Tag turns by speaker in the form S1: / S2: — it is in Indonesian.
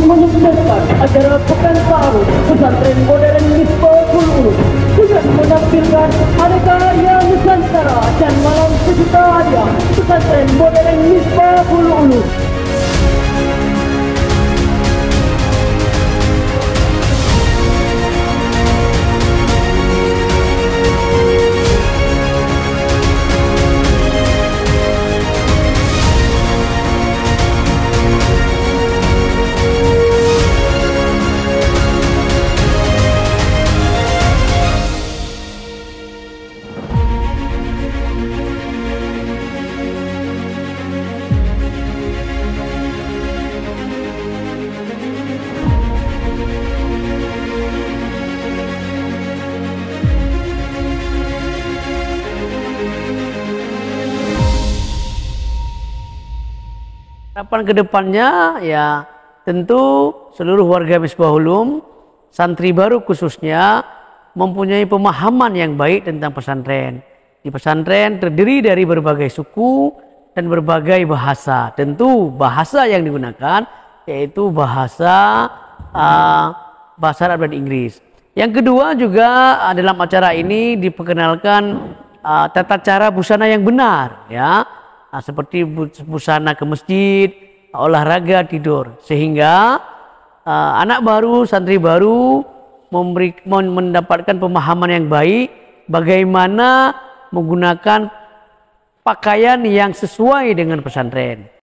S1: menyukseskan acara Pekan Baru Pesantren Modern Misbahul Ulum dengan menampilkan aneka karya Nusantara dan malam sejuta hadiah Pesantren Modern Misbahul Ulum.
S2: Harapan kedepannya ya tentu seluruh warga Misbahul Ulum, santri baru khususnya mempunyai pemahaman yang baik tentang pesantren. Di pesantren terdiri dari berbagai suku dan berbagai bahasa. Tentu bahasa yang digunakan yaitu bahasa Arab dan Inggris. Yang kedua juga dalam acara ini diperkenalkan tata cara busana yang benar ya. Seperti busana ke masjid, olahraga, tidur, sehingga anak baru, santri baru mendapatkan pemahaman yang baik bagaimana menggunakan pakaian yang sesuai dengan pesantren.